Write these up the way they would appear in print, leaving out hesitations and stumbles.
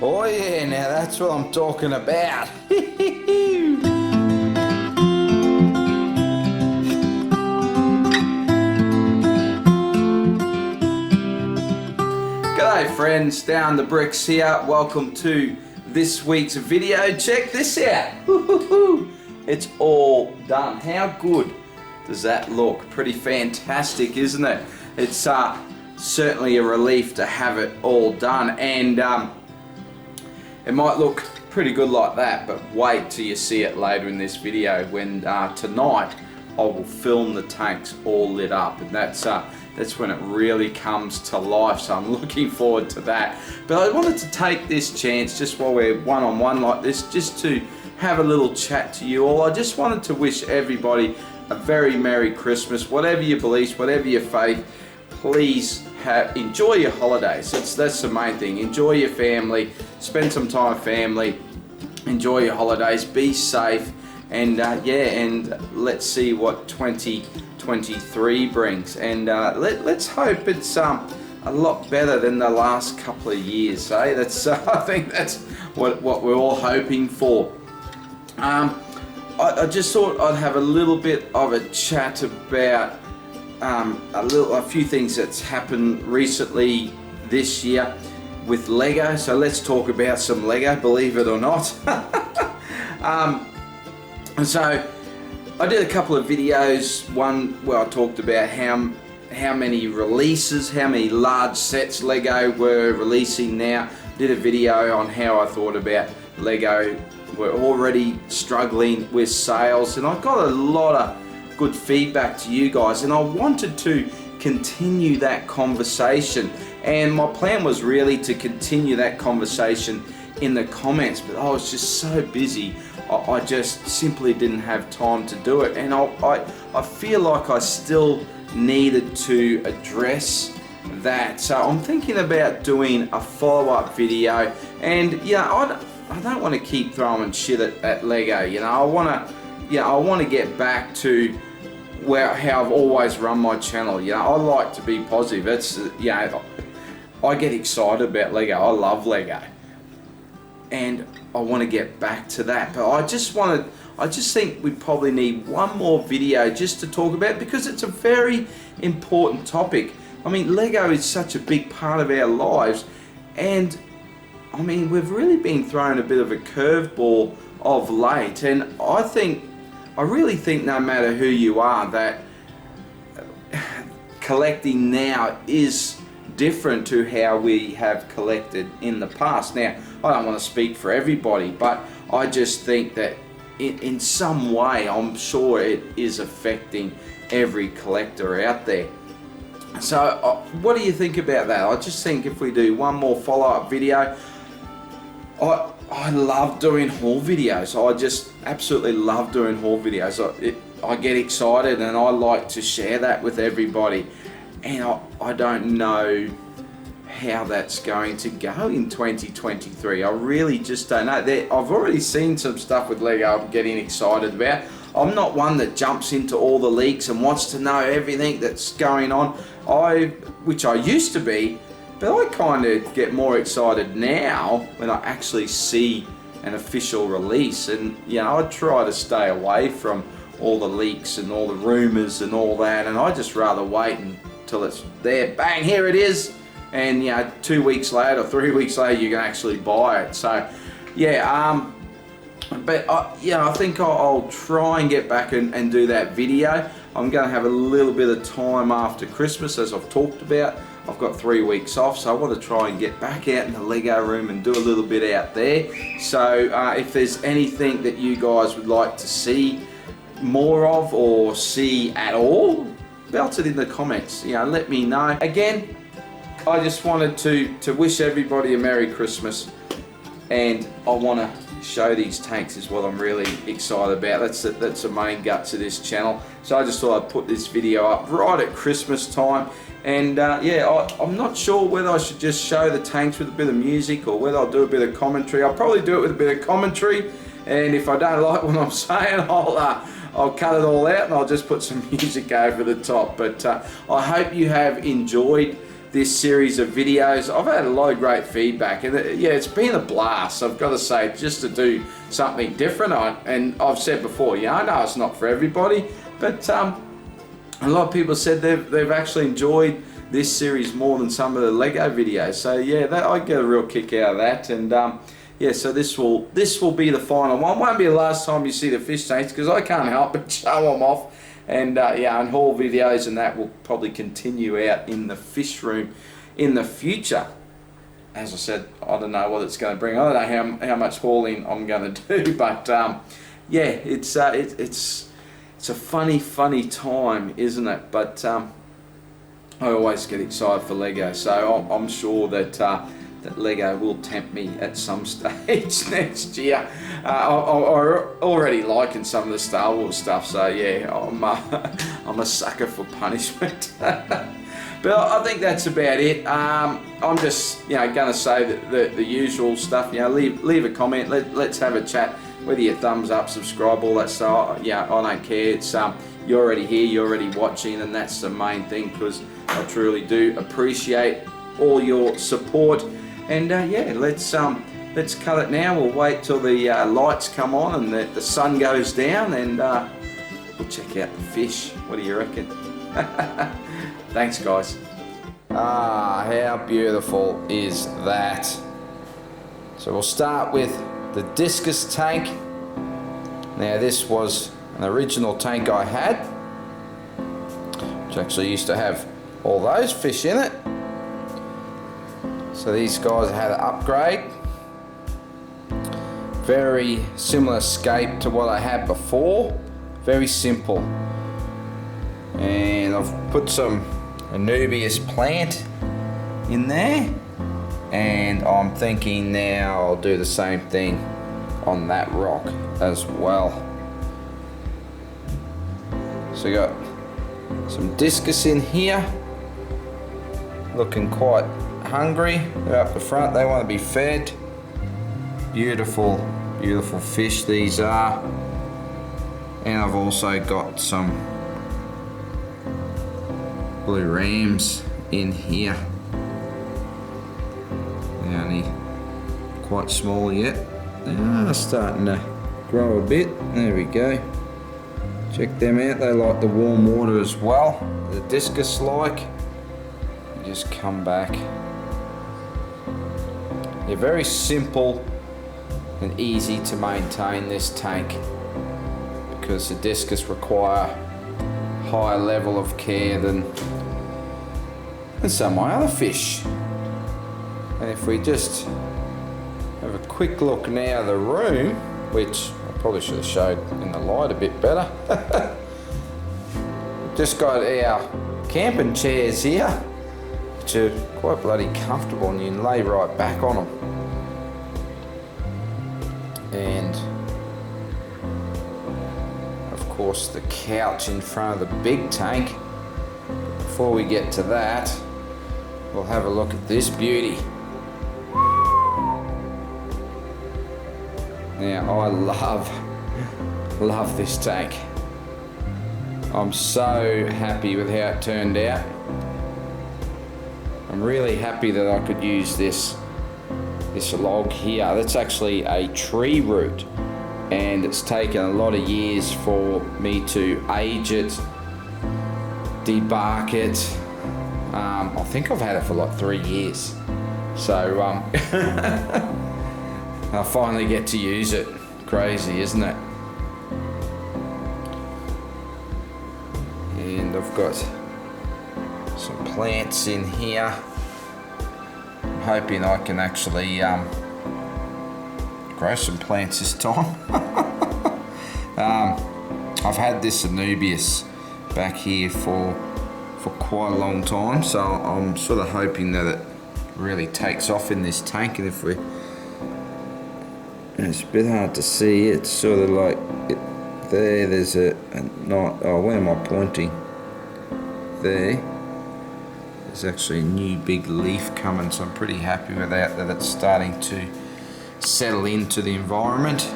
Oh yeah, now that's what I'm talking about. G'day friends, Down the Bricks here. Welcome to this week's video. Check this out. It's all done. How good does that look? Pretty fantastic, isn't it? It's certainly a relief to have it all done, and it might look pretty good like that, but wait till you see it later in this video when tonight I will film the tanks all lit up, and that's when it really comes to life, so I'm looking forward to that. But I wanted to take this chance, just while we're one-on-one like this, just to have a little chat to you all. I just wanted to wish everybody a very Merry Christmas. Whatever your beliefs, whatever your faith, please enjoy your holidays. That's the main thing. Enjoy your family, spend some time with family, enjoy your holidays, be safe, and and let's see what 2023 brings, and let's hope it's a lot better than the last couple of years. That's I think that's what we're all hoping for. I just thought I'd have a little bit of a chat about a few things that's happened recently this year with Lego. So let's talk about some Lego, believe it or not. And so I did a couple of videos, one where I talked about how many releases, how many large sets Lego were releasing now. Did a video on how I thought about Lego were already struggling with sales, and I got a lot of good feedback to you guys, and I wanted to continue that conversation, and my plan was really to continue that conversation in the comments, but I was just so busy. I just simply didn't have time to do it, and I feel like I still needed to address that. So I'm thinking about doing a follow-up video, and I don't want to keep throwing shit at Lego. I want to get back to how I've always run my channel. I like to be positive. It's I get excited about Lego. I love Lego, and I want to get back to that. But I just think we probably need one more video just to talk about it, because it's a very important topic. I mean, Lego is such a big part of our lives, and I mean, we've really been thrown a bit of a curveball of late, and I really think no matter who you are, that collecting now is different to how we have collected in the past. Now, I don't want to speak for everybody, but I just think that in some way, I'm sure it is affecting every collector out there. So what do you think about that? I just think if we do one more follow-up video, I love doing haul videos. I just absolutely love doing haul videos. I get excited, and I like to share that with everybody. And I don't know how that's going to go in 2023. I really just don't know. I've already seen some stuff with Lego I'm getting excited about. I'm not one that jumps into all the leaks and wants to know everything that's going on, which I used to be. But I kind of get more excited now when I actually see an official release, and I try to stay away from all the leaks and all the rumors and all that, and I just rather wait until it's there, bang, here it is, and 2 weeks later or 3 weeks later you can actually buy it. So but I think I'll try and get back and do that video. I'm going to have a little bit of time after Christmas, as I've talked about. I've got 3 weeks off, so I want to try and get back out in the Lego room and do a little bit out there. So if there's anything that you guys would like to see more of, or see at all, belt it in the comments. Let me know. Again, I just wanted to wish everybody a Merry Christmas, and I want to show these tanks is what I'm really excited about. That's the main guts of this channel. So I just thought I'd put this video up right at Christmas time. And I'm not sure whether I should just show the tanks with a bit of music, or whether I'll do a bit of commentary. I'll probably do it with a bit of commentary, and if I don't like what I'm saying, I'll cut it all out and I'll just put some music over the top. But I hope you have enjoyed this series of videos. I've had a lot of great feedback, and yeah, it's been a blast, I've got to say, just to do something different. And I've said before, yeah, I know it's not for everybody, but a lot of people said they've actually enjoyed this series more than some of the Lego videos. So yeah, I get a real kick out of that. And yeah, so this will be the final one. Won't be the last time you see the fish tanks, because I can't help but show them off. And yeah, and haul videos and that will probably continue out in the fish room in the future. As I said, I don't know what it's going to bring. I don't know how much hauling I'm going to do, but yeah, it's a funny time, isn't it? But I always get excited for Lego, so I'm sure that that Lego will tempt me at some stage next year. I'm already liking some of the Star Wars stuff, so yeah, I'm a sucker for punishment. But I think that's about it. I'm just, going to say that the usual stuff. Leave a comment. Let's have a chat. Whether you thumbs up, subscribe, all that stuff. Yeah, I don't care. It's you're already here, you're already watching, and that's the main thing, because I truly do appreciate all your support. And yeah, let's cut it now. We'll wait till the lights come on and the sun goes down, and we'll check out the fish. What do you reckon? Thanks, guys. Ah, how beautiful is that? So we'll start with the Discus tank. Now this was an original tank I had, which actually used to have all those fish in it. So these guys had an upgrade. Very similar scape to what I had before. Very simple. And I've put some Anubias plant in there. And I'm thinking now I'll do the same thing on that rock as well. So we got some Discus in here. Looking quite hungry. They're up the front, they want to be fed. Beautiful fish these are. And I've also got some blue rams in here. They're only quite small yet. They are starting to grow a bit. There we go. Check them out, they like the warm water as well. The Discus like. You just come back. They're very simple and easy to maintain, this tank, because the Discus require higher level of care than some of my other fish. And if we just have a quick look now at the room, which I probably should have showed in the light a bit better. Just got our camping chairs here, which are quite bloody comfortable, and you can lay right back on them. And of course the couch in front of the big tank. Before we get to that, we'll have a look at this beauty. Now I love this tank. I'm so happy with how it turned out. I'm really happy that I could use this log here. That's actually a tree root, and it's taken a lot of years for me to age it, debark it. I think I've had it for like 3 years. So I finally get to use it. Crazy, isn't it? And I've got some plants in here. I'm hoping I can actually grow some plants this time. I've had this Anubias back here for quite a long time, so I'm sort of hoping that it really takes off in this tank. And if it's a bit hard to see, it's sort of like there's a not, oh, where am I pointing? There. There's actually a new big leaf coming, so I'm pretty happy with that it's starting to settle into the environment.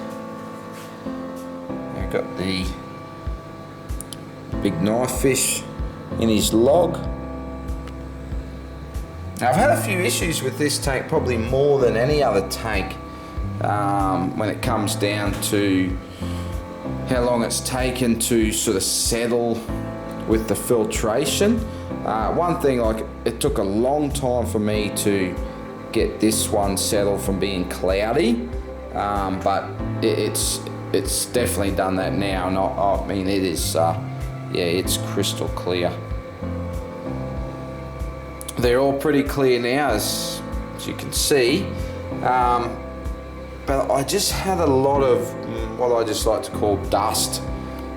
I've got the big knife fish in his log. Now, I've had a few issues with this tank, probably more than any other tank, when it comes down to how long it's taken to sort of settle with the filtration. One thing, like, it took a long time for me to get this one settled from being cloudy, but it's definitely done that now, and I mean, it is, yeah, it's crystal clear. They're all pretty clear now, as you can see, but I just had a lot of what I just like to call dust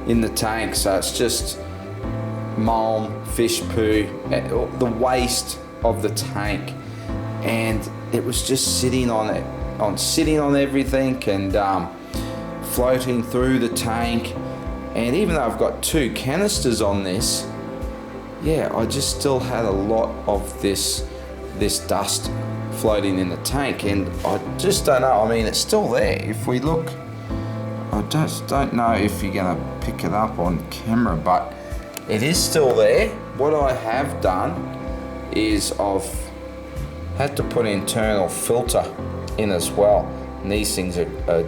in the tank. So it's just mulm, fish poo, the waste of the tank, and it was just sitting on everything and floating through the tank. And even though I've got 2 canisters on this, yeah, I just still had a lot of this dust floating in the tank, and I just don't know. I mean, it's still there. If we look, I just don't know if you're gonna pick it up on camera, but it is still there. What I have done is I've had to put an internal filter in as well, and these things are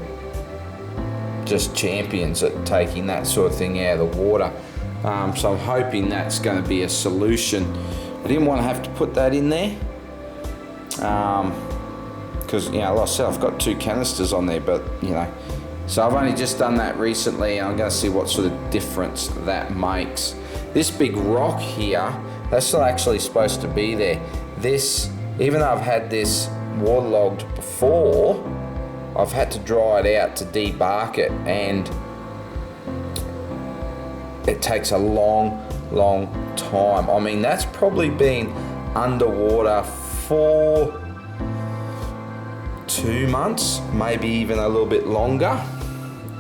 just champions at taking that sort of thing out of the water. So I'm hoping that's going to be a solution. I didn't want to have to put that in there, because, you know, like I said, I've got 2 canisters on there, but, you know, so I've only just done that recently, and I'm going to see what sort of difference that makes. This big rock here, that's not actually supposed to be there. This, even though I've had this waterlogged before, I've had to dry it out to debark it, and it takes a long time. I mean, that's probably been underwater for 2 months, maybe even a little bit longer.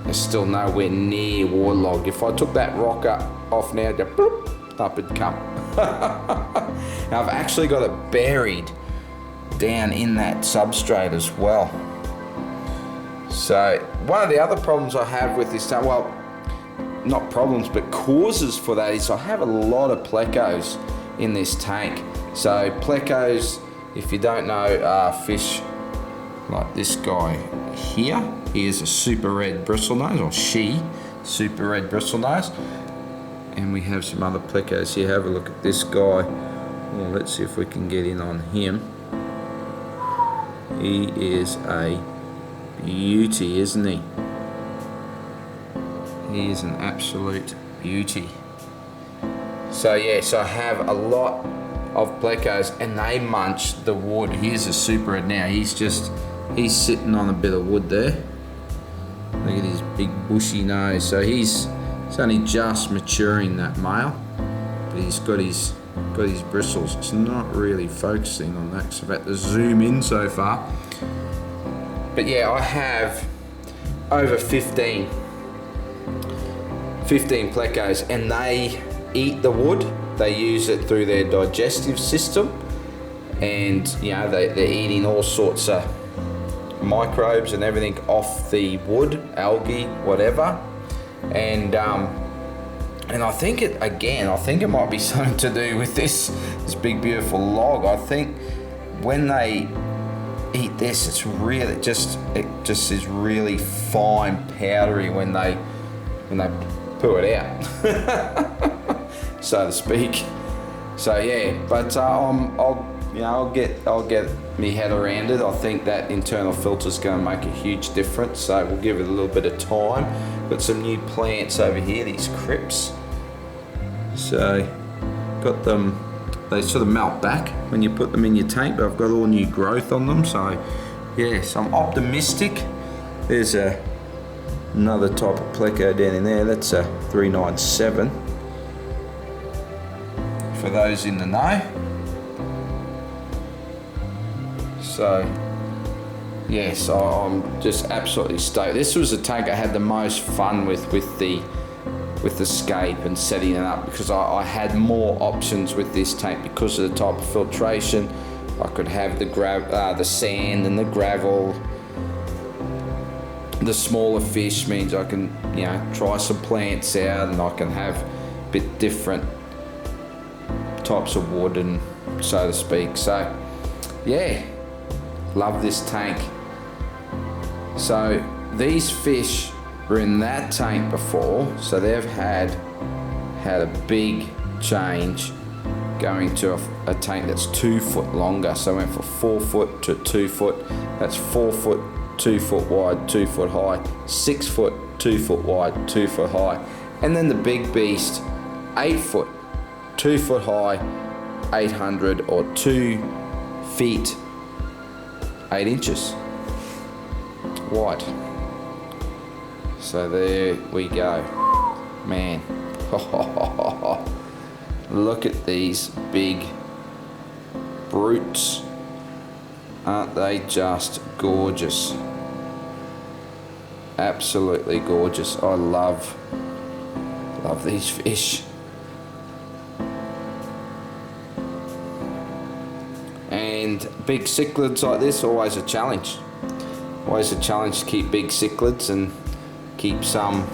It's still nowhere near waterlogged. If I took that rock off now, just bloop, up it'd come. Now I've actually got it buried down in that substrate as well. So one of the other problems I have with this tank, well, not problems, but causes for that, is I have a lot of plecos in this tank. So plecos, if you don't know, are fish like this guy here. He is a super red bristlenose, or she, super red bristlenose. And we have some other plecos here. Have a look at this guy. Well, let's see if we can get in on him. He is a beauty, isn't he? He is an absolute beauty. So yeah, so I have a lot of plecos, and they munch the wood. Here's a super red now. He's sitting on a bit of wood there. Look at his big bushy nose. So he's only just maturing, that male, but he's got his bristles. It's not really focusing on that, so I've had to zoom in so far. But yeah, I have over 15 plecos, and they eat the wood. They use it through their digestive system, and you know, they're eating all sorts of microbes and everything off the wood, algae, whatever. And I think it might be something to do with this big beautiful log. I think when they eat this, it just is really fine, powdery when they poo it out, so to speak. So yeah, but I'll get me head around it. I think that internal filter is going to make a huge difference, so we'll give it a little bit of time. Got some new plants over here, these crypts. So got them, they sort of melt back when you put them in your tank, but I've got all new growth on them. So yeah, so I'm optimistic. There's another type of pleco down in there. That's a 397 for those in the know. So yes, I'm just absolutely stoked. This was the tank I had the most fun with the scape and setting it up, because I had more options with this tank because of the type of filtration. I could have the sand and the gravel. The smaller fish means I can, you know, try some plants out, and I can have a bit different types of wood, and so to speak. So yeah, love this tank. So these fish were in that tank before, so they've had a big change going to a tank that's 2 foot longer. So I went from 4 foot to 2 foot. That's 4 foot, 2 foot wide, 2 foot high, 6 foot, 2 foot wide, 2 foot high. And then the big beast, 8 foot, 2 foot high, 800 or 2 feet, 8 inches wide. So there we go. Man, look at these big brutes. Aren't they just gorgeous? Absolutely gorgeous. I love these fish. And big cichlids like this, always a challenge. Always a challenge to keep big cichlids and keep some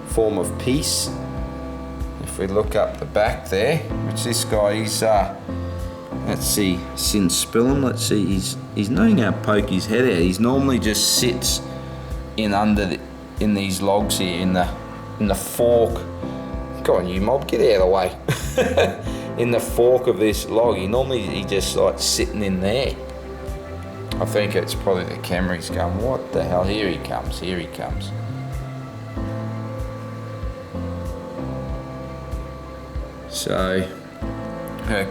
form of peace. If we look up the back there, which this guy is, let's see, Cichlid. Let's see, he's knowing how to poke his head out. He's normally just sits in these logs here, in the fork. Go on, you mob, get out of the way. In the fork of this log, he just like sitting in there. I think it's probably the camera. He's going, what the hell? Here he comes. Here he comes. So,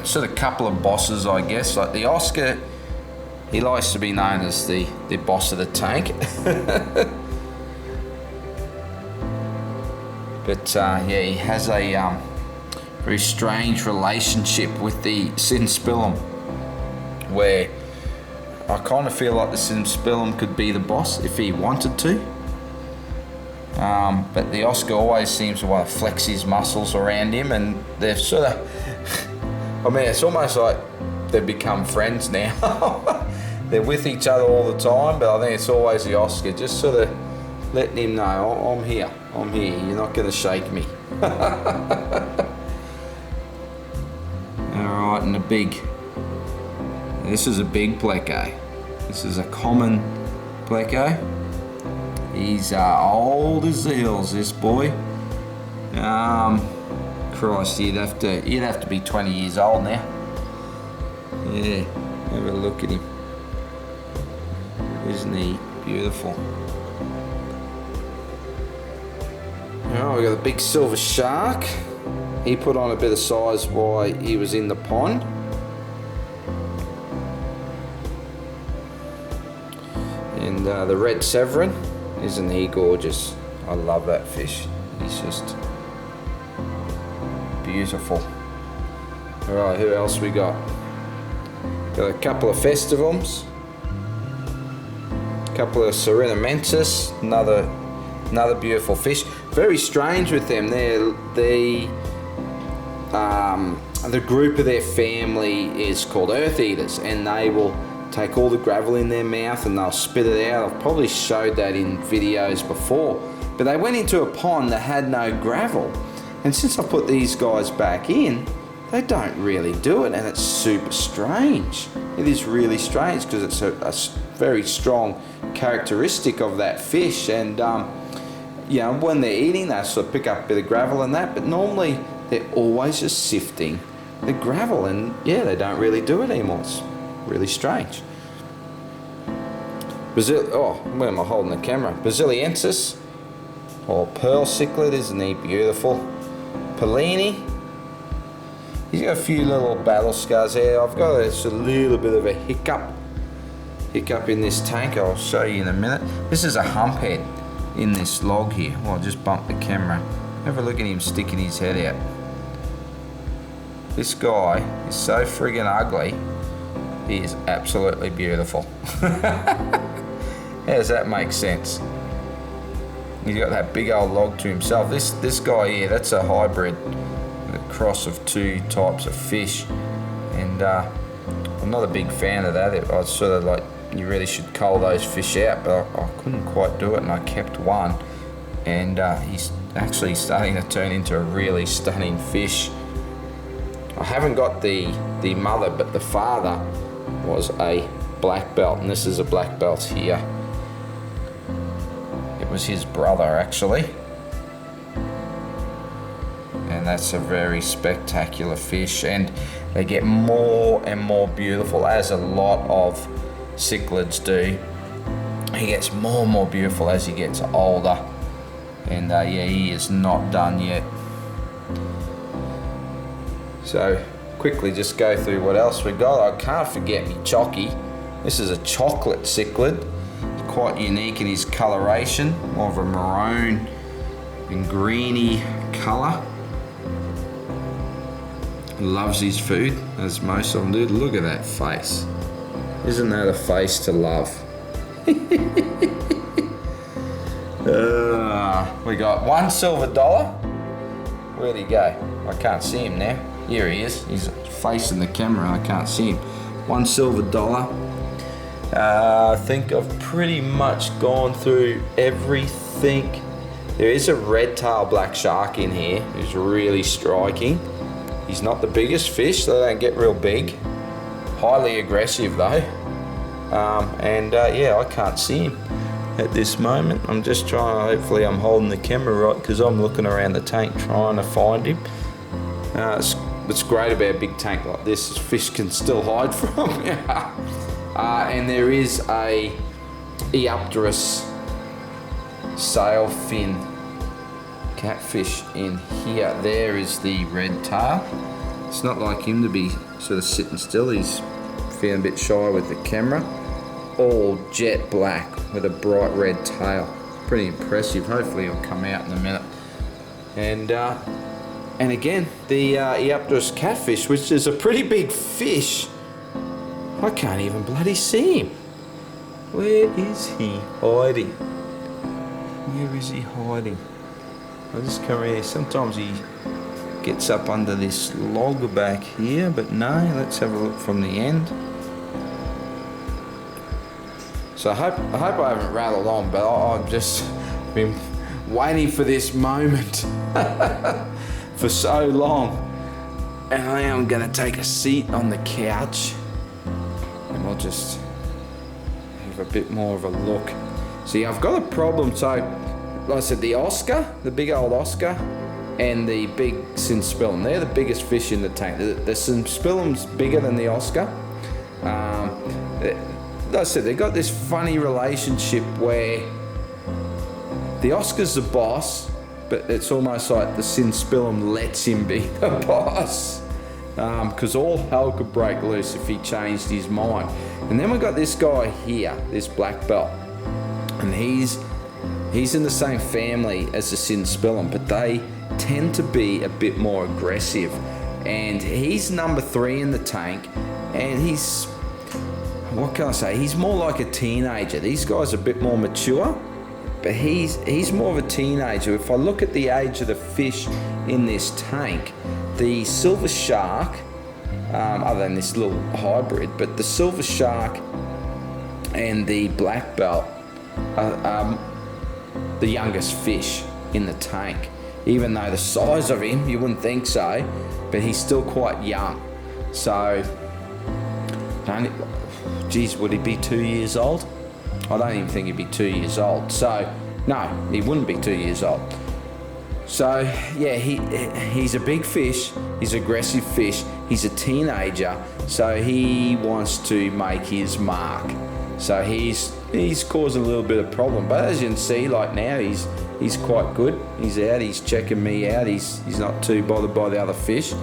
sort of a couple of bosses, I guess. Like the Oscar, he likes to be known as the boss of the tank. But yeah, he has a very strange relationship with the Cichlid, where I kind of feel like the Cichlid could be the boss if he wanted to. But the Oscar always seems to want to flex his muscles around him, and they've sort of, I mean, it's almost like they've become friends now. They're with each other all the time, but I think it's always the Oscar just sort of letting him know, I'm here, you're not going to shake me. Alright, and this is a big pleco. This is a common pleco. He's old as the hills, this boy. Christ, you'd have to be 20 years old now. Yeah, have a look at him. Isn't he beautiful? Oh, we got a big silver shark. He put on a bit of size while he was in the pond. And the red Severin, isn't he gorgeous? I love that fish. He's just beautiful. Alright, who else we got? Got a couple of festivums. A couple of Serenamensis, another beautiful fish. Very strange with them. The group of their family is called earth eaters, and they will take all the gravel in their mouth and they'll spit it out. I've probably showed that in videos before, but they went into a pond that had no gravel, and since I put these guys back in, they don't really do it, and it's super strange. It is really strange because it's a very strong characteristic of that fish, and you know, when they're eating, they sort of pick up a bit of gravel and that, but normally they're always just sifting the gravel, and yeah, they don't really do it anymore. It's really strange. Where am I holding the camera? Basiliensis, or pearl cichlid, isn't he beautiful? Pellini, he's got a few little battle scars here. I've got a little bit of a hiccup in this tank. I'll show you in a minute. This is a humphead in this log here. Well, I'll just bump the camera. Have a look at him sticking his head out. This guy is so friggin' ugly. He is absolutely beautiful. How does that make sense? He's got that big old log to himself. This guy here, that's a hybrid, a cross of two types of fish, and I'm not a big fan of that. I was sort of like, you really should cull those fish out, but I couldn't quite do it, and I kept one, and he's actually starting to turn into a really stunning fish. I haven't got the mother, but the father was a black belt, and this is a black belt here. It was his brother actually. And that's a very spectacular fish, and they get more and more beautiful, as a lot of cichlids do. He gets more and more beautiful as he gets older, and yeah, he is not done yet. So quickly just go through what else we got. I can't forget me chocky. This is a chocolate cichlid. It's quite unique in his coloration, more of a maroon and greeny colour. Loves his food, as most of them do. Look at that face. Isn't that a face to love? We got $1 silver. Where'd he go? I can't see him now. Here he is. He's facing the camera. I can't see him. $1 silver. I think I've pretty much gone through everything. There is a red tail black shark in here who's really striking. He's not the biggest fish, so they don't get real big. Highly aggressive though. Yeah, I can't see him at this moment. I'm just trying, hopefully I'm holding the camera right, because I'm looking around the tank trying to find him. What's great about a big tank like this is fish can still hide from you. And there is a Eopterus sailfin catfish in here. There is the red tail. It's not like him to be sort of sitting still. He's feeling a bit shy with the camera. All jet black with a bright red tail. Pretty impressive. Hopefully he'll come out in a minute. And again, the Eopterus catfish, which is a pretty big fish. I can't even bloody see him. Where is he hiding? Where is he hiding? I'll just come around here. Sometimes he gets up under this log back here, but no, let's have a look from the end. So I hope I haven't rattled on, but I've just been waiting for this moment for so long. And I am gonna take a seat on the couch and we'll just have a bit more of a look. See, I've got a problem. So like I said, the Oscar, the big old Oscar, and the big Cinspillum, they're the biggest fish in the tank. The Cinspillum's bigger than the Oscar. Like I said, they've got this funny relationship where the Oscar's the boss, but it's almost like the Cinspillum lets him be the boss. Because all hell could break loose if he changed his mind. And then we've got this guy here, this black belt, and he's in the same family as the Cinspillum, but they tend to be a bit more aggressive. And he's number 3 in the tank, and he's, what can I say, he's more like a teenager. These guys are a bit more mature, but he's more of a teenager. If I look at the age of the fish in this tank, the silver shark, other than this little hybrid, but the silver shark and the black belt are the youngest fish in the tank. Even though the size of him, you wouldn't think so, but he's still quite young. So, geez, would he be 2 years old? I don't even think he'd be 2 years old. So, no, he wouldn't be 2 years old. So, yeah, he's a big fish, he's an aggressive fish, he's a teenager, so he wants to make his mark. So he's causing a little bit of problem. But as you can see, like now, he's quite good. He's out, he's checking me out, he's not too bothered by the other fish.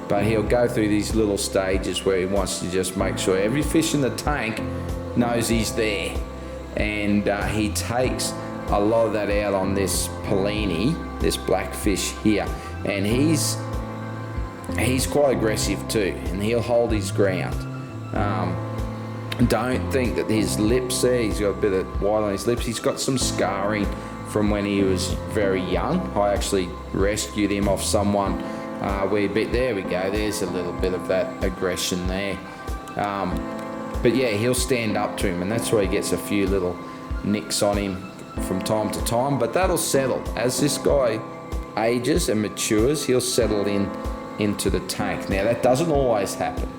But he'll go through these little stages where he wants to just make sure every fish in the tank knows he's there. And he takes a lot of that out on this Polini, this black fish here. And he's quite aggressive too, and he'll hold his ground. Don't think that his lips there, he's got a bit of white on his lips. He's got some scarring from when he was very young. I actually rescued him off someone there we go, there's a little bit of that aggression there. But yeah, he'll stand up to him, and that's where he gets a few little nicks on him from time to time, but that'll settle. As this guy ages and matures, he'll settle into the tank. Now that doesn't always happen.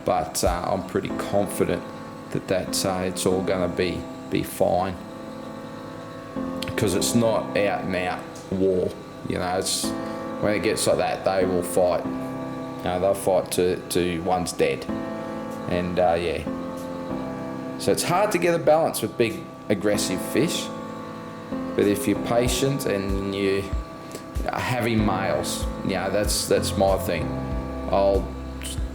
but I'm pretty confident that it's all going to be fine, because it's not out and out war. You know, it's when it gets like that, they will fight. You know, they'll fight to one's dead, and yeah. So it's hard to get a balance with big aggressive fish, but if you're patient and you are having males, you know, that's my thing. I'll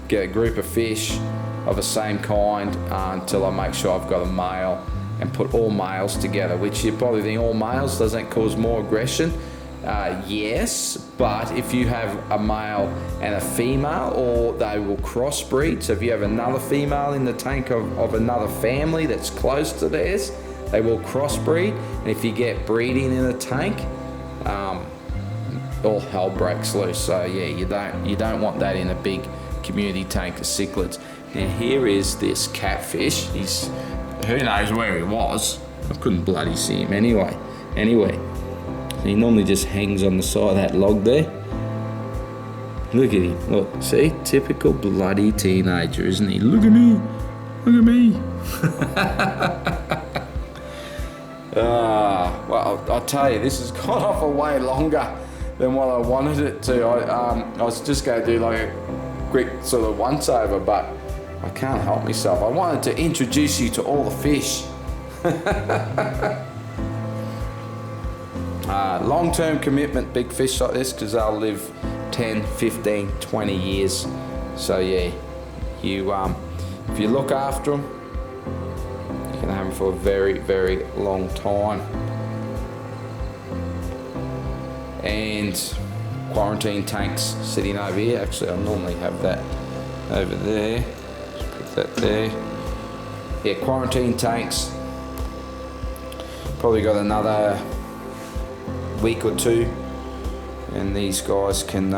get a group of fish of the same kind until I make sure I've got a male, and put all males together, which you probably think all males, doesn't cause more aggression? Yes, but if you have a male and a female, or they will crossbreed, so if you have another female in the tank of another family that's close to theirs, they will crossbreed, and if you get breeding in a tank, all hell breaks loose. So yeah, you don't want that in a big community tank of cichlids. Now here is this catfish. He's, who knows where he was. I couldn't bloody see him anyway. He normally just hangs on the side of that log there. Look at him. Look, see? Typical bloody teenager, isn't he? Look at me. Look at me. Well, I'll tell you, this has gone off a way longer than what I wanted it to. I was just going to do like a quick sort of once over, but I can't help myself. I wanted to introduce you to all the fish. Long-term commitment, big fish like this, because they'll live 10, 15, 20 years. So yeah, if you look after them, you can have them for a very, very long time. And quarantine tanks sitting over here. Actually, I normally have that over there. Just put that there. Yeah, quarantine tanks. Probably got another week or two, and these guys can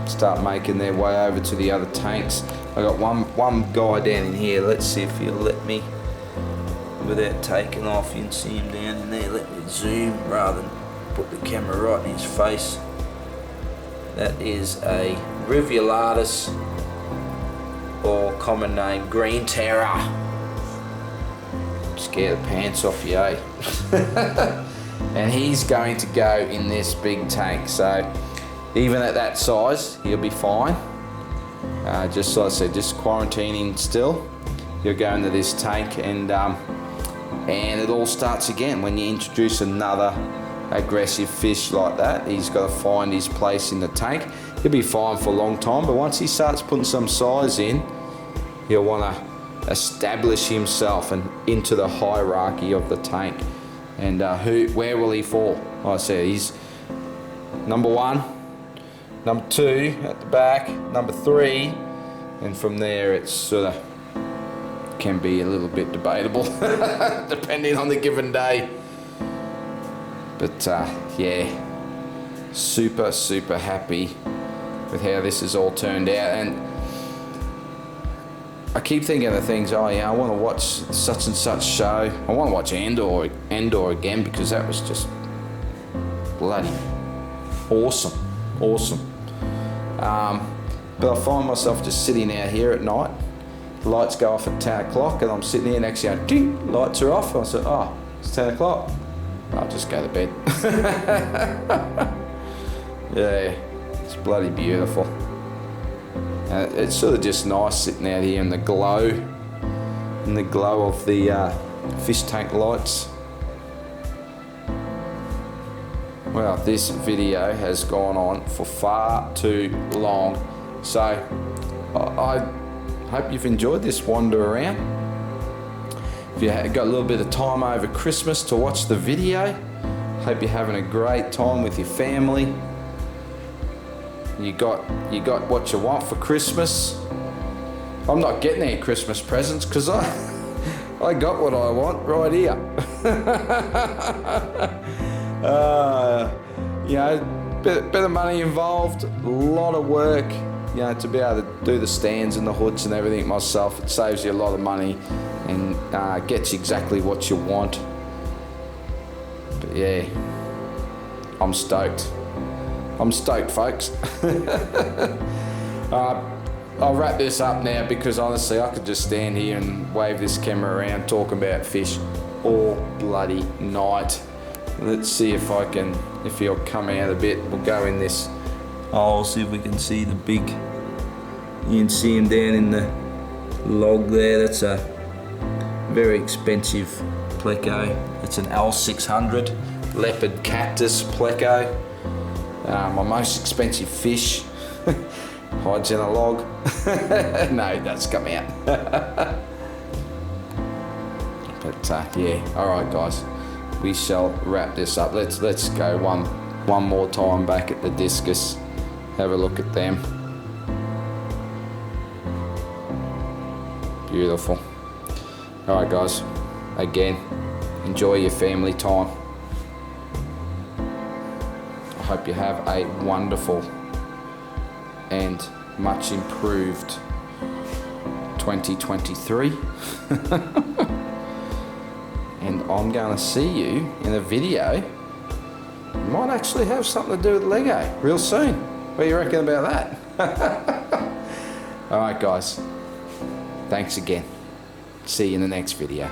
start making their way over to the other tanks. I got one guy down in here. Let's see if he'll let me, without taking off. You can see him down in there. Let me zoom rather than put the camera right in his face. That is a Rivulatus, or common name Green Terror. Scare the pants off you, eh? And he's going to go in this big tank, so even at that size he'll be fine. Just like I said, just quarantining still, you'll go into this tank, and it all starts again when you introduce another aggressive fish like that. He's got to find his place in the tank. He'll be fine for a long time, but once he starts putting some size in, he'll want to establish himself and into the hierarchy of the tank. And where will he fall? Like I said, he's number 1, number 2 at the back, number 3, and from there it's sort of can be a little bit debatable depending on the given day. But yeah, super happy with how this has all turned out. And I keep thinking of things, oh yeah, I want to watch such and such show. I want to watch Andor again, because that was just bloody awesome. But I find myself just sitting out here at night. The lights go off at 10 o'clock and I'm sitting here next to you, ding, lights are off. I said, oh, it's 10 o'clock. I'll just go to bed. Yeah, it's bloody beautiful. It's sort of just nice sitting out here in the glow of the fish tank lights. Well, this video has gone on for far too long, so I hope you've enjoyed this wander around. If you got a little bit of time over Christmas to watch the video, hope you're having a great time with your family. You got what you want for Christmas. I'm not getting any Christmas presents because I got what I want right here. You know, bit of money involved, a lot of work. You know, to be able to do the stands and the hoods and everything myself, it saves you a lot of money and gets you exactly what you want. But yeah, I'm stoked, folks. I'll wrap this up now because honestly I could just stand here and wave this camera around talking about fish all bloody night. Let's see if he'll come out a bit. We'll go in this hole, see if we can see the big, you can see him down in the log there. That's a very expensive pleco. It's an L600 leopard cactus pleco. My most expensive fish. Hides in a log. No, it does come out. But yeah, alright guys, we shall wrap this up. Let's go one more time back at the Discus, have a look at them. Beautiful. Alright guys, again, enjoy your family time. I hope you have a wonderful and much improved 2023. And I'm going to see you in a video. Might actually have something to do with Lego real soon. What do you reckon about that? Alright guys, thanks again. See you in the next video.